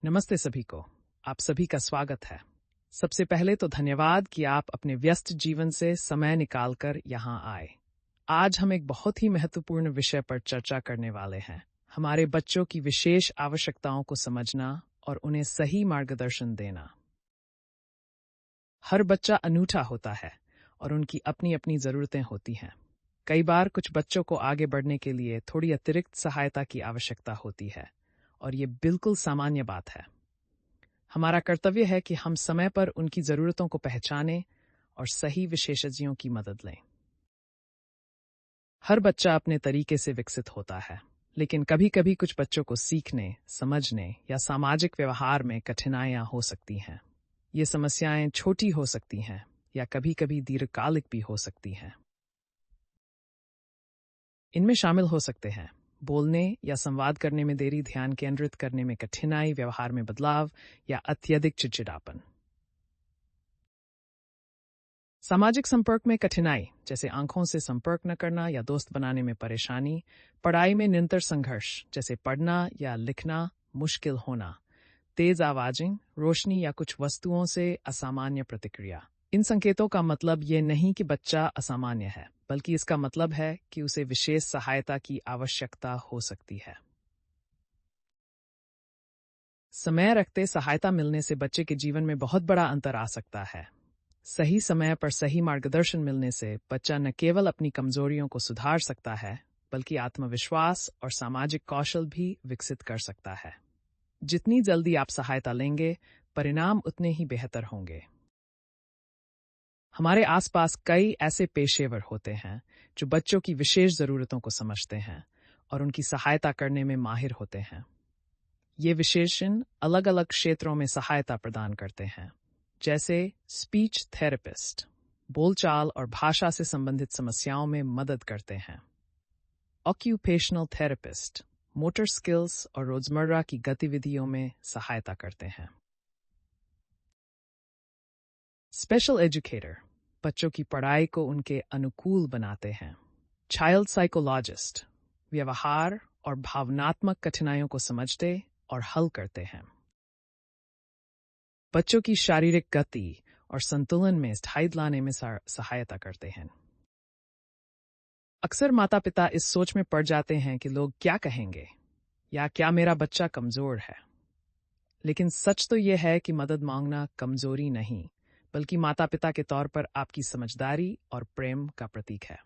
नमस्ते सभी को। आप सभी का स्वागत है। सबसे पहले तो धन्यवाद कि आप अपने व्यस्त जीवन से समय निकालकर यहाँ आए। आज हम एक बहुत ही महत्वपूर्ण विषय पर चर्चा करने वाले हैं, हमारे बच्चों की विशेष आवश्यकताओं को समझना और उन्हें सही मार्गदर्शन देना। हर बच्चा अनूठा होता है और उनकी अपनी अपनी जरूरतें होती हैं। कई बार कुछ बच्चों को आगे बढ़ने के लिए थोड़ी अतिरिक्त सहायता की आवश्यकता होती है और ये बिल्कुल सामान्य बात है। हमारा कर्तव्य है कि हम समय पर उनकी जरूरतों को पहचानें और सही विशेषज्ञों की मदद लें। हर बच्चा अपने तरीके से विकसित होता है, लेकिन कभी कभी कुछ बच्चों को सीखने, समझने या सामाजिक व्यवहार में कठिनाइयां हो सकती हैं। ये समस्याएं छोटी हो सकती हैं या कभी कभी दीर्घकालिक भी हो सकती हैं। इनमें शामिल हो सकते हैं बोलने या संवाद करने में देरी, ध्यान केंद्रित करने में कठिनाई, व्यवहार में बदलाव या अत्यधिक चिड़चिड़ापन। सामाजिक संपर्क में कठिनाई, जैसे आंखों से संपर्क न करना या दोस्त बनाने में परेशानी। पढ़ाई में निरंतर संघर्ष, जैसे पढ़ना या लिखना मुश्किल होना। तेज आवाजें, रोशनी या कुछ वस्तुओं से असामान्य प्रतिक्रिया। इन संकेतों का मतलब ये नहीं कि बच्चा असामान्य है, बल्कि इसका मतलब है कि उसे विशेष सहायता की आवश्यकता हो सकती है। समय रखते सहायता मिलने से बच्चे के जीवन में बहुत बड़ा अंतर आ सकता है। सही समय पर सही मार्गदर्शन मिलने से बच्चा न केवल अपनी कमजोरियों को सुधार सकता है, बल्कि आत्मविश्वास और सामाजिक कौशल भी विकसित कर सकता है। जितनी जल्दी आप सहायता लेंगे, परिणाम उतने ही बेहतर होंगे। हमारे आसपास कई ऐसे पेशेवर होते हैं जो बच्चों की विशेष जरूरतों को समझते हैं और उनकी सहायता करने में माहिर होते हैं। ये विशेषज्ञ अलग अलग क्षेत्रों में सहायता प्रदान करते हैं, जैसे स्पीच थेरेपिस्ट, बोलचाल और भाषा से संबंधित समस्याओं में मदद करते हैं। ऑक्यूपेशनल थेरेपिस्ट मोटर स्किल्स और रोजमर्रा की गतिविधियों में सहायता करते हैं। स्पेशल एजुकेटर बच्चों की पढ़ाई को उनके अनुकूल बनाते हैं। चाइल्ड साइकोलॉजिस्ट व्यवहार और भावनात्मक कठिनाइयों को समझते और हल करते हैं। बच्चों की शारीरिक गति और संतुलन में स्थायित्व लाने में सहायता करते हैं। अक्सर माता पिता इस सोच में पड़ जाते हैं कि लोग क्या कहेंगे या क्या मेरा बच्चा कमजोर है। लेकिन सच तो यह है कि मदद मांगना कमजोरी नहीं, बल्कि माता पिता के तौर पर आपकी समझदारी और प्रेम का प्रतीक है।